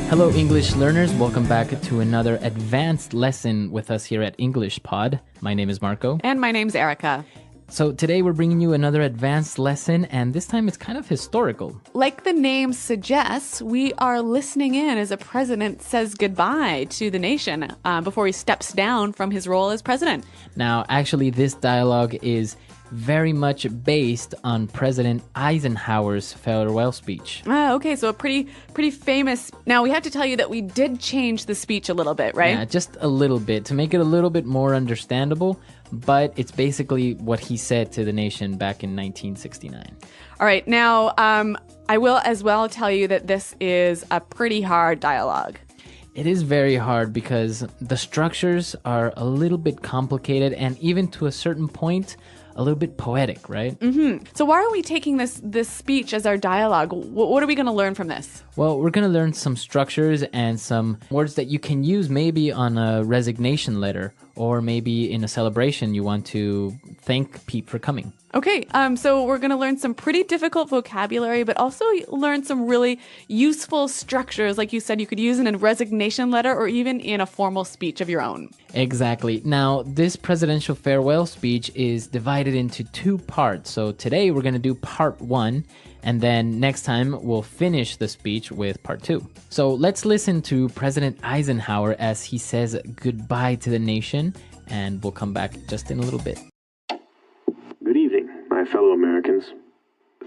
Hello, English learners. Welcome back to another advanced lesson with us here at English Pod. My name is Marco. And my name's Erica. So today we're bringing you another advanced lesson, and this time it's kind of historical. Like the name suggests, we are listening in as a president says goodbye to the nation before he steps down from his role as president. Now, actually, this dialogue is very much based on President Eisenhower's farewell speech. Okay, so a pretty famous. Now, we have to tell you that we did change the speech a little bit, right? Yeah, just a little bit to make it a little bit more understandable, but it's basically what he said to the nation back in 1969. All right, now I will as well tell you that this is a pretty hard dialogue. It is very hard because the structures are a little bit complicated and even to a certain point, a little bit poetic, right? Mm-hmm. So why are we taking this speech as our dialogue? What are we going to learn from this? Well, we're going to learn some structures and some words that you can use maybe on a resignation letter or maybe in a celebration you want to thank Pete for coming. Okay, so we're going to learn some pretty difficult vocabulary, but also learn some really useful structures. Like you said, you could use in a resignation letter or even in a formal speech of your own. Exactly. Now, this presidential farewell speech is divided into two parts. So today we're going to do part one, and then next time we'll finish the speech with part two. So let's listen to President Eisenhower as he says goodbye to the nation, and we'll come back just in a little bit. Good evening, my fellow Americans.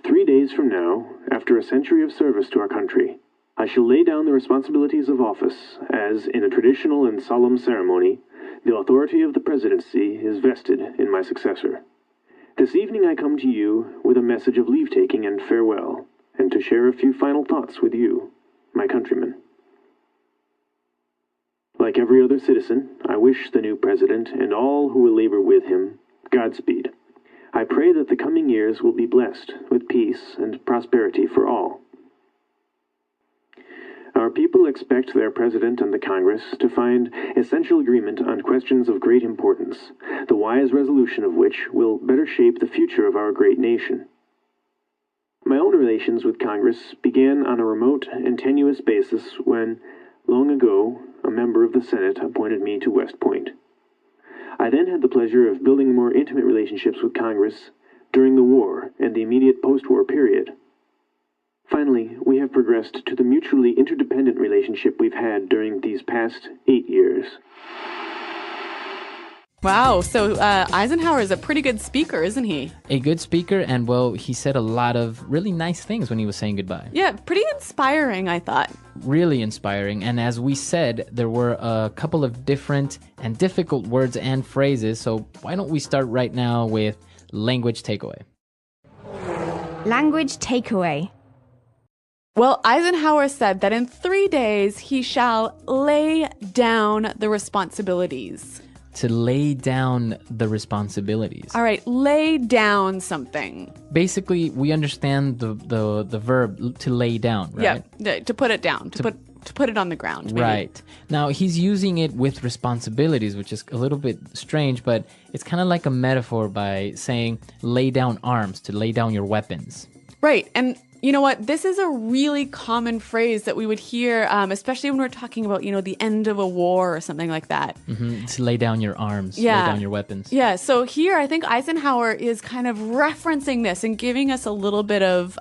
3 days from now, after a century of service to our country, I shall lay down the responsibilities of office as, in a traditional and solemn ceremony, the authority of the presidency is vested in my successor. This evening I come to you with a message of leave-taking and farewell, and to share a few final thoughts with you, my countrymen. Like every other citizen, I wish the new president and all who will labor with him Godspeed. I pray that the coming years will be blessed with peace and prosperity for all. Our people expect their president and the Congress to find essential agreement on questions of great importance, the wise resolution of which will better shape the future of our great nation. My own relations with Congress began on a remote and tenuous basis when, long ago, a member of the Senate appointed me to West Point. I then had the pleasure of building more intimate relationships with Congress during the war and the immediate post-war period. Finally, we have progressed to the mutually interdependent relationship we've had during these past 8 years. Wow, so Eisenhower is a pretty good speaker, isn't he? A good speaker, and well, he said a lot of really nice things when he was saying goodbye. Yeah, pretty inspiring, I thought. Really inspiring, and as we said, there were a couple of different and difficult words and phrases, so why don't we start right now with language takeaway. Language takeaway. Well, Eisenhower said that in 3 days he shall lay down the responsibilities. To lay down the responsibilities. All right, lay down something. Basically, we understand the verb to lay down, right? Yeah, to put it down, to put it on the ground. Maybe. Right. Now, he's using it with responsibilities, which is a little bit strange, but it's kind of like a metaphor by saying lay down arms, to lay down your weapons. Right, and you know what? This is a really common phrase that we would hear, especially when we're talking about, the end of a war or something like that. Mm-hmm. To lay down your arms, yeah. Lay down your weapons. Yeah, so here I think Eisenhower is kind of referencing this and giving us a little bit of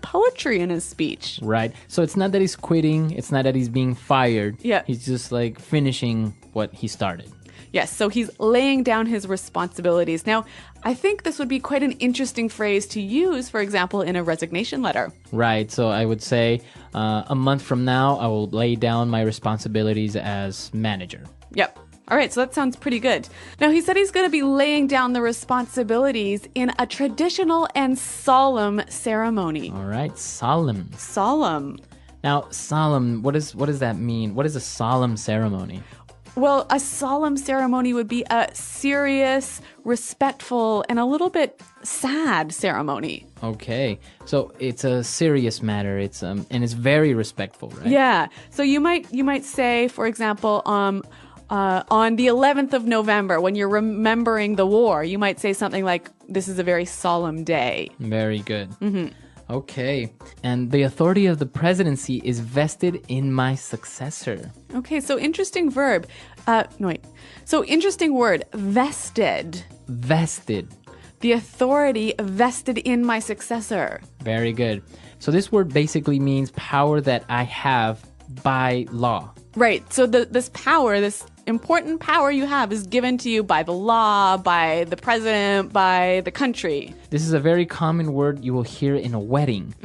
poetry in his speech. Right. So it's not that he's quitting. It's not that he's being fired. Yeah. He's just like finishing what he started. Yes, so he's laying down his responsibilities. Now, I think this would be quite an interesting phrase to use, for example, in a resignation letter. Right, so I would say a month from now, I will lay down my responsibilities as manager. Yep. All right, so that sounds pretty good. Now, he said he's going to be laying down the responsibilities in a traditional and solemn ceremony. All right, solemn. Solemn. Now, solemn, what does that mean? What is a solemn ceremony? Well, a solemn ceremony would be a serious, respectful, and a little bit sad ceremony. Okay, so it's a serious matter. It's and it's very respectful, right? Yeah. So you might say, for example, on the 11th of November, when you're remembering the war, you might say something like, "This is a very solemn day." Very good. Mm-hmm. Okay. And the authority of the presidency is vested in my successor. Okay, so interesting verb. No, wait. So interesting word, vested. Vested. The authority vested in my successor. Very good. So this word basically means power that I have by law. Right. So this power, this important power you have is given to you by the law, by the president, by the country. This is a very common word you will hear in a wedding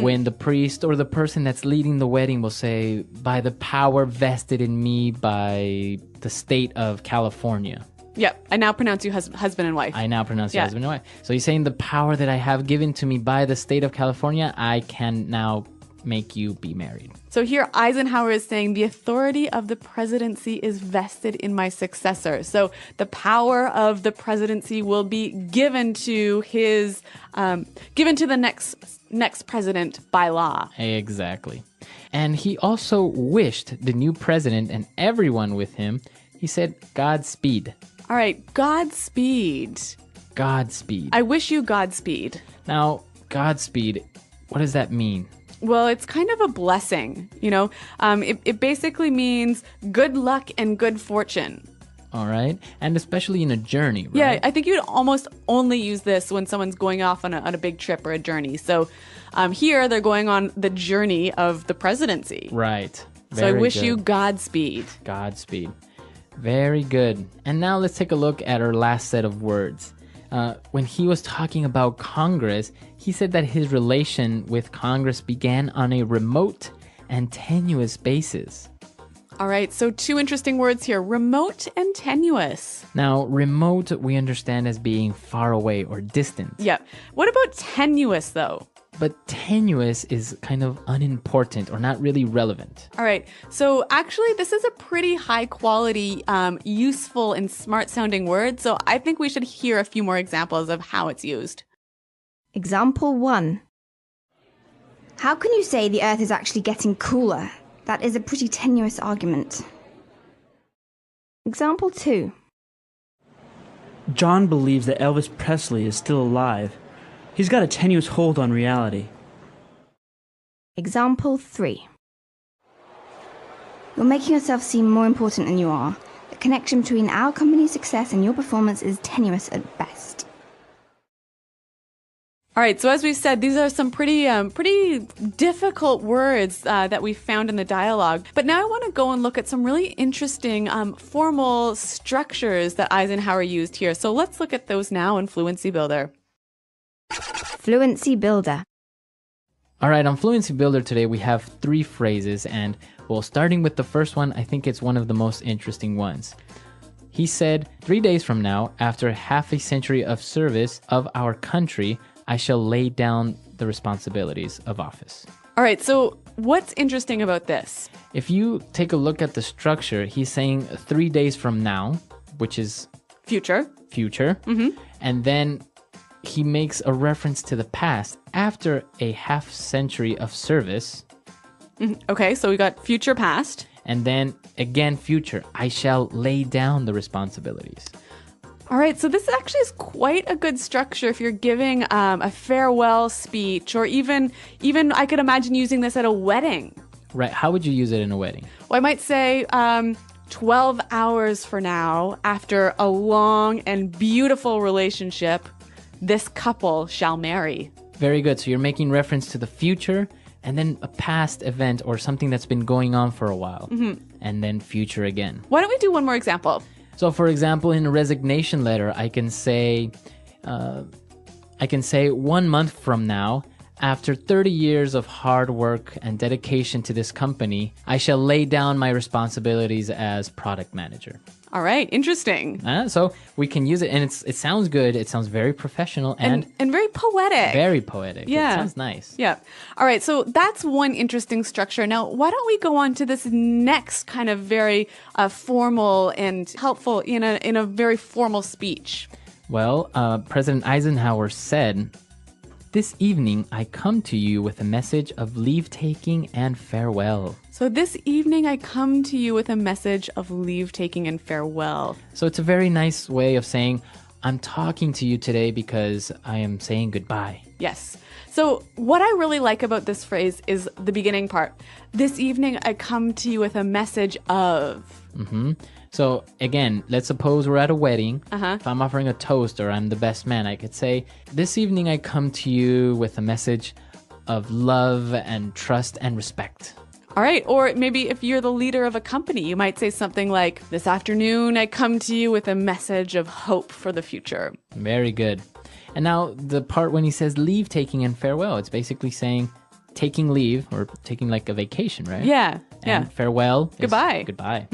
when the priest or the person that's leading the wedding will say, by the power vested in me by the state of California. Yep. I now pronounce you husband and wife. I now pronounce you husband and wife. So he's saying the power that I have given to me by the state of California, I can now make you be married. So here Eisenhower is saying the authority of the presidency is vested in my successor. So the power of the presidency will be given to the next president by law. Exactly. And he also wished the new president and everyone with him, he said, Godspeed. All right, Godspeed. Godspeed. I wish you Godspeed. Now, Godspeed, what does that mean? Well, it's kind of a blessing, you know. It basically means good luck and good fortune. All right. And especially in a journey, right? Yeah, I think you'd almost only use this when someone's going off on a big trip or a journey. So here they're going on the journey of the presidency. Right. So I wish you Godspeed. Godspeed. Very good. And now let's take a look at our last set of words. When he was talking about Congress, he said that his relation with Congress began on a remote and tenuous basis. All right, so two interesting words here, remote and tenuous. Now, remote we understand as being far away or distant. Yeah. What about tenuous, though? But tenuous is kind of unimportant or not really relevant. All right. So actually, this is a pretty high quality, useful and smart sounding word. So I think we should hear a few more examples of how it's used. Example 1. How can you say the Earth is actually getting cooler? That is a pretty tenuous argument. Example 2. John believes that Elvis Presley is still alive. He's got a tenuous hold on reality. Example 3. You're making yourself seem more important than you are. The connection between our company's success and your performance is tenuous at best. All right, so as we said, these are some pretty difficult words that we found in the dialogue. But now I want to go and look at some really interesting formal structures that Eisenhower used here. So let's look at those now in Fluency Builder. Fluency Builder. All right, on Fluency Builder today, we have 3 phrases. And, well, starting with the first one, I think it's one of the most interesting ones. He said, 3 days from now, after half a century of service of our country, I shall lay down the responsibilities of office. All right, so what's interesting about this? If you take a look at the structure, he's saying 3 days from now, which is Future. And then he makes a reference to the past after a half century of service. Okay, so we got future, past. And then again, future. I shall lay down the responsibilities. All right, so this actually is quite a good structure if you're giving a farewell speech, or even I could imagine using this at a wedding. Right. How would you use it in a wedding? Well, I might say 12 hours for now, after a long and beautiful relationship, this couple shall marry. Very good. So you're making reference to the future and then a past event or something that's been going on for a while. And then future again. Why don't we do one more example? So, for example, in a resignation letter, I can say 1 month from now, after 30 years of hard work and dedication to this company, I shall lay down my responsibilities as product manager. All right, interesting. So we can use it, and it sounds good. It sounds very professional and very poetic. Very poetic. Yeah. It sounds nice. Yeah. All right, so that's one interesting structure. Now, why don't we go on to this next kind of very formal and helpful in a very formal speech? Well, President Eisenhower said, "This evening I come to you with a message of leave-taking and farewell." So this evening I come to you with a message of leave-taking and farewell. So it's a very nice way of saying, I'm talking to you today because I am saying goodbye. Yes. So what I really like about this phrase is the beginning part. This evening I come to you with a message of. So again, let's suppose we're at a wedding. If I'm offering a toast or I'm the best man, I could say, this evening I come to you with a message of love and trust and respect. All right. Or maybe if you're the leader of a company, you might say something like, this afternoon I come to you with a message of hope for the future. Very good. And now the part when he says leave taking and farewell, it's basically saying taking leave or taking like a vacation, right? Yeah. And farewell is Goodbye. Goodbye.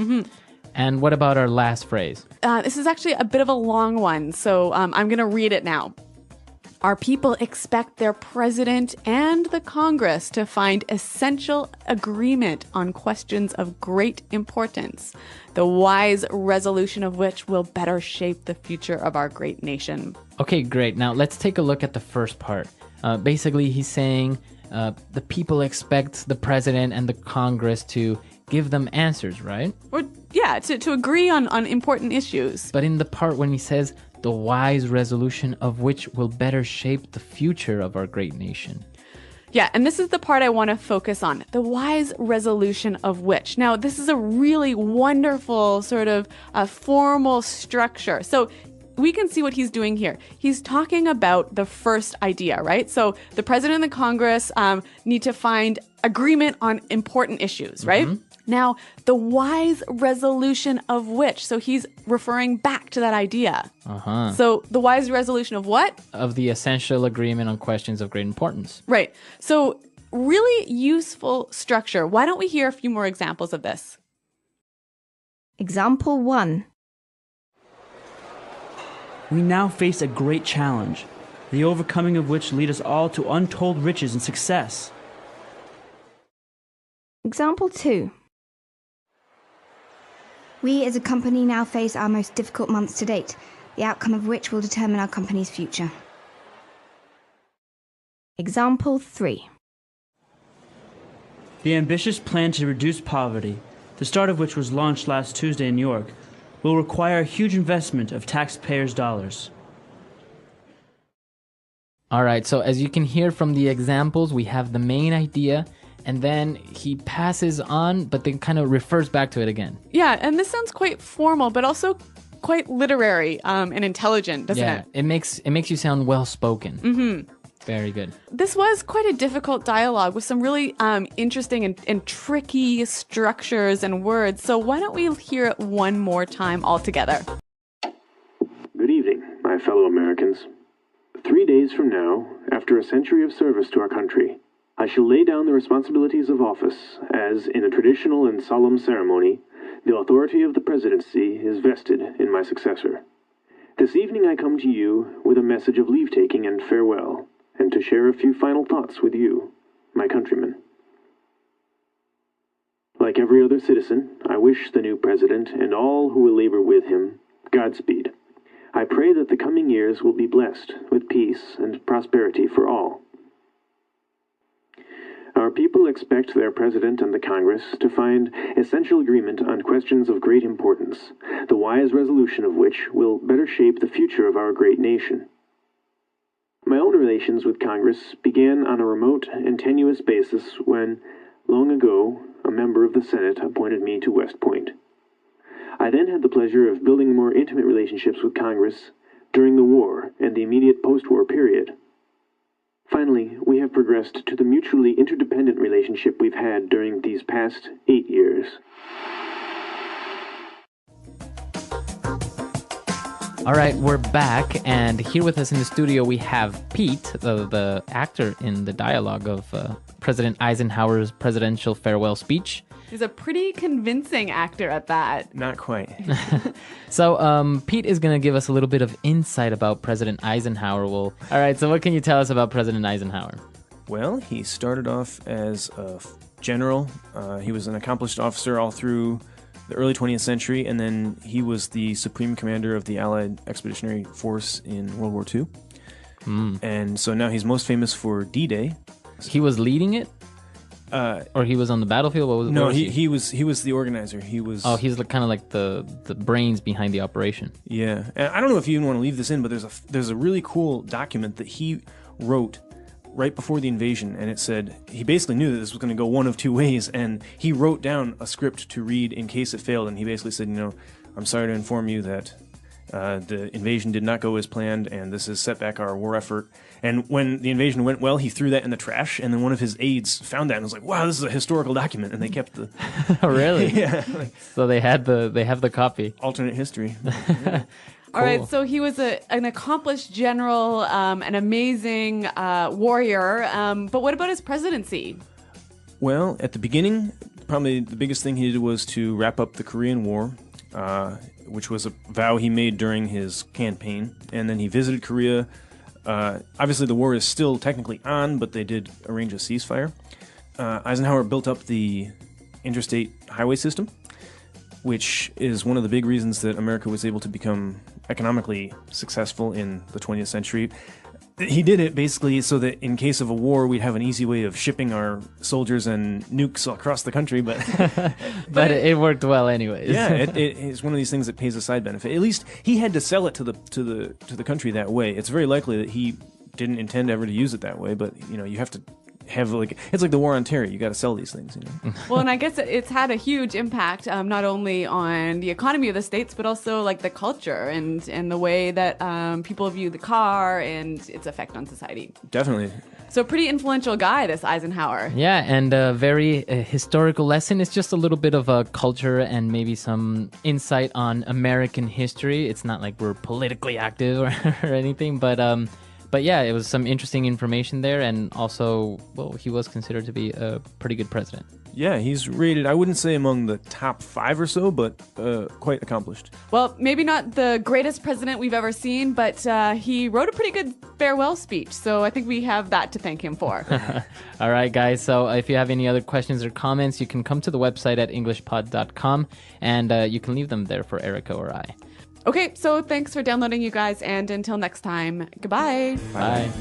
And what about our last phrase? This is actually a bit of a long one, so I'm going to read it now. Our people expect their president and the Congress to find essential agreement on questions of great importance, the wise resolution of which will better shape the future of our great nation. Okay, great. Now let's take a look at the first part. Basically, he's saying the people expect the president and the Congress to give them answers, right? Or, yeah, to agree on important issues. But in the part when he says the wise resolution of which will better shape the future of our great nation. Yeah, and this is the part I want to focus on, the wise resolution of which. Now, this is a really wonderful sort of formal structure. So we can see what he's doing here. He's talking about the first idea, right? So the president and the Congress need to find agreement on important issues, right? Now, the wise resolution of which, so he's referring back to that idea. So the wise resolution of what? Of the essential agreement on questions of great importance. Right. So really useful structure. Why don't we hear a few more examples of this? Example 1. We now face a great challenge, the overcoming of which lead us all to untold riches and success. Example 2. We as a company now face our most difficult months to date, the outcome of which will determine our company's future. Example 3. The ambitious plan to reduce poverty, the start of which was launched last Tuesday in New York, will require a huge investment of taxpayers' dollars. All right, so as you can hear from the examples, we have the main idea, and then he passes on, but then kind of refers back to it again. Yeah, and this sounds quite formal, but also quite literary and intelligent, doesn't it? Yeah, it makes you sound well-spoken. Very good. This was quite a difficult dialogue with some really interesting and tricky structures and words. So why don't we hear it one more time all together? Good evening, my fellow Americans. 3 days from now, after a century of service to our country, I shall lay down the responsibilities of office as, in a traditional and solemn ceremony, the authority of the presidency is vested in my successor. This evening I come to you with a message of leave-taking and farewell, and to share a few final thoughts with you, my countrymen. Like every other citizen, I wish the new president and all who will labor with him Godspeed. I pray that the coming years will be blessed with peace and prosperity for all. Our people expect their president and the Congress to find essential agreement on questions of great importance, the wise resolution of which will better shape the future of our great nation. My own relations with Congress began on a remote and tenuous basis when, long ago, a member of the Senate appointed me to West Point. I then had the pleasure of building more intimate relationships with Congress during the war and the immediate post-war period. Finally, we have progressed to the mutually interdependent relationship we've had during these past 8 years. All right, we're back, and here with us in the studio we have Pete, the actor in the dialogue of President Eisenhower's presidential farewell speech. He's a pretty convincing actor at that. Not quite. So Pete is going to give us a little bit of insight about President Eisenhower. All right, so what can you tell us about President Eisenhower? Well, he started off as a general. He was an accomplished officer all through the early 20th century, and then he was the supreme commander of the Allied Expeditionary Force in World War II. And so now he's most famous for D-Day. He was leading it? Or he was on the battlefield? No, he was the organizer. He was. Oh, he's kind of like the brains behind the operation. Yeah, and I don't know if you even want to leave this in, but there's a really cool document that he wrote right before the invasion, and it said he basically knew that this was going to go one of two ways, and he wrote down a script to read in case it failed, and he basically said, I'm sorry to inform you that the invasion did not go as planned, and this has set back our war effort. And when the invasion went well, he threw that in the trash, and then one of his aides found that and was like, wow, this is a historical document, and they kept the... Oh, really? Yeah. So they have the copy. Alternate history. All right, so he was an accomplished general, an amazing warrior, but what about his presidency? Well, at the beginning, probably the biggest thing he did was to wrap up the Korean War, which was a vow he made during his campaign, and then he visited Korea. Obviously, the war is still technically on, but they did arrange a ceasefire. Eisenhower built up the interstate highway system, which is one of the big reasons that America was able to become economically successful in the 20th century. He did it basically so that in case of a war, we'd have an easy way of shipping our soldiers and nukes across the country. But but it worked well anyways. Yeah, it's one of these things that pays a side benefit. At least he had to sell it to the country that way. It's very likely that he didn't intend ever to use it that way. But you have to have it's like the war on terror. You got to sell these things. Well, and I guess it's had a huge impact, not only on the economy of the states, but also like the culture and the way that people view the car and its effect on society. Definitely. So pretty influential guy, this Eisenhower. Yeah, and a very historical lesson. It's just a little bit of a culture and maybe some insight on American history. It's not like we're politically active or anything, but yeah, it was some interesting information there, and also, well, he was considered to be a pretty good president. Yeah, he's rated, I wouldn't say among the top 5 or so, but quite accomplished. Well, maybe not the greatest president we've ever seen, but he wrote a pretty good farewell speech, so I think we have that to thank him for. All right, guys, so if you have any other questions or comments, you can come to the website at englishpod.com, and you can leave them there for Erica or I. Okay, so thanks for downloading, you guys, and until next time, goodbye. Bye.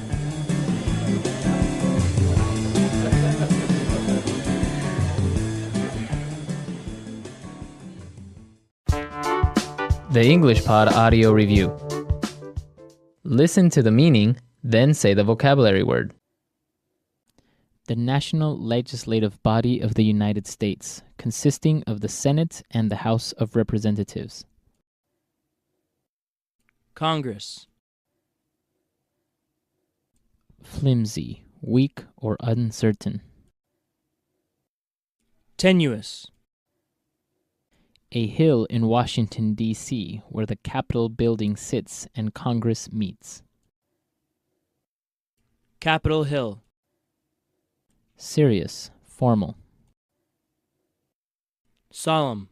The English Pod Audio Review. Listen to the meaning, then say the vocabulary word. The national legislative body of the United States, consisting of the Senate and the House of Representatives. Congress. Flimsy, weak or uncertain. Tenuous. A hill in Washington, D.C., where the Capitol building sits and Congress meets. Capitol Hill. Serious, formal. Solemn.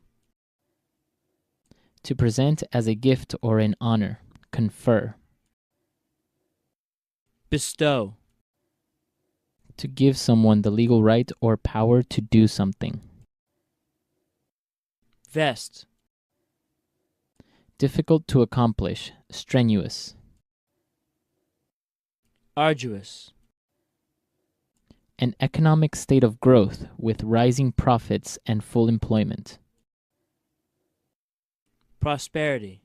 To present as a gift or an honor. Confer. Bestow. To give someone the legal right or power to do something. Vest. Difficult to accomplish, strenuous. Arduous. An economic state of growth with rising profits and full employment. Prosperity.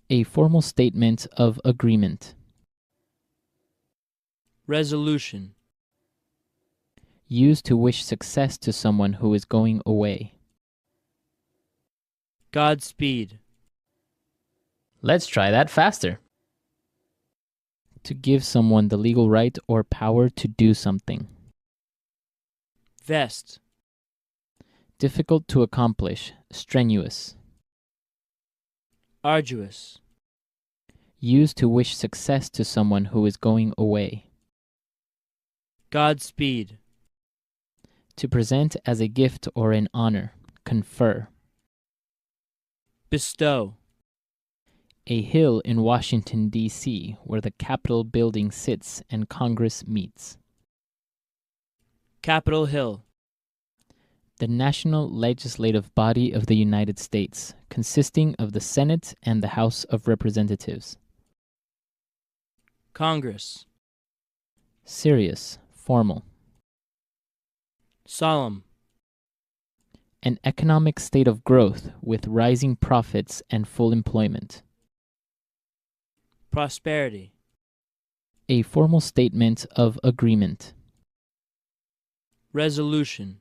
A formal statement of agreement. Resolution. Used to wish success to someone who is going away. Godspeed. Let's try that faster. To give someone the legal right or power to do something. Vest. Difficult to accomplish, strenuous. Arduous. Used to wish success to someone who is going away. Godspeed. To present as a gift or an honor. Confer. Bestow. A hill in Washington, D.C., where the Capitol building sits and Congress meets. Capitol Hill. The national legislative body of the United States, consisting of the Senate and the House of Representatives. Congress. Serious, formal. Solemn. An economic state of growth with rising profits and full employment. Prosperity. a formal statement of agreement. Resolution.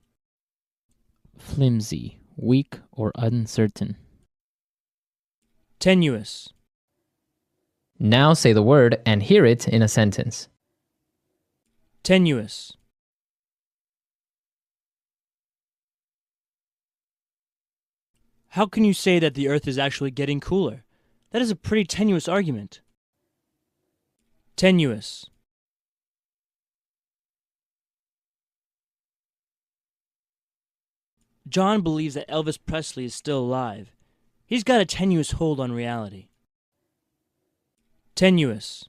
Flimsy, weak, or uncertain. Tenuous. Now say the word and hear it in a sentence. Tenuous. How can you say that the Earth is actually getting cooler? That is a pretty tenuous argument. Tenuous. John believes that Elvis Presley is still alive. He's got a tenuous hold on reality. Tenuous.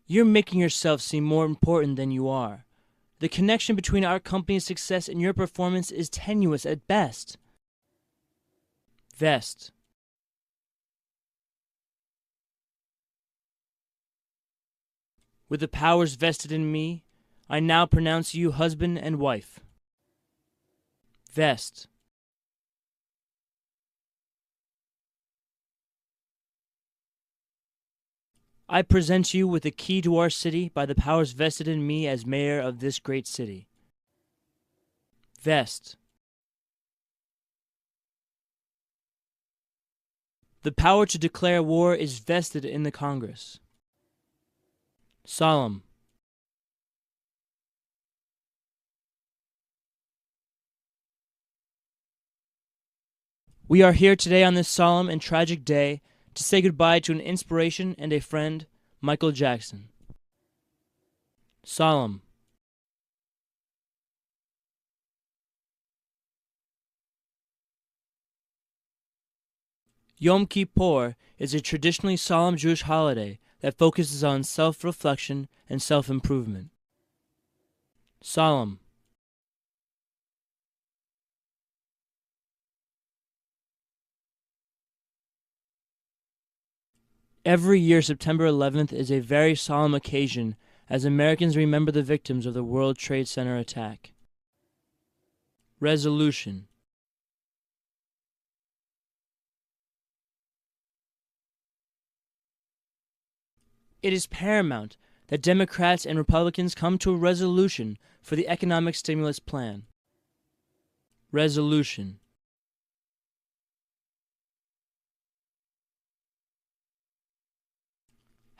You're making yourself seem more important than you are. The connection between our company's success and your performance is tenuous at best. Vest. With the powers vested in me, I now pronounce you husband and wife. Vest. I present you with the key to our city by the powers vested in me as mayor of this great city. Vest. The power to declare war is vested in the Congress. Solemn. We are here today on this solemn and tragic day to say goodbye to an inspiration and a friend, Michael Jackson. Solemn. Yom Kippur is a traditionally solemn Jewish holiday that focuses on self-reflection and self-improvement. Solemn. Every year, September 11th is a very solemn occasion as Americans remember the victims of the World Trade Center attack. Resolution. It is paramount that Democrats and Republicans come to a resolution for the economic stimulus plan. Resolution.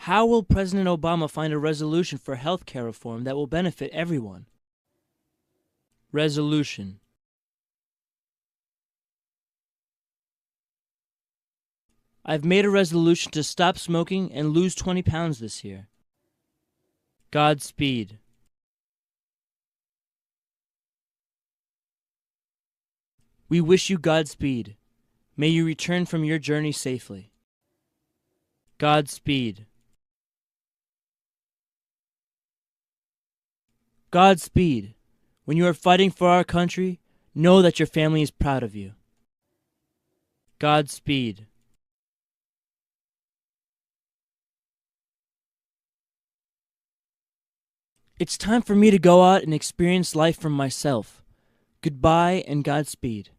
How will President Obama find a resolution for health care reform that will benefit everyone? Resolution. I've made a resolution to stop smoking and lose 20 pounds this year. Godspeed. We wish you Godspeed. May you return from your journey safely. Godspeed. Godspeed. When you are fighting for our country, know that your family is proud of you. Godspeed. It's time for me to go out and experience life for myself. Goodbye and Godspeed.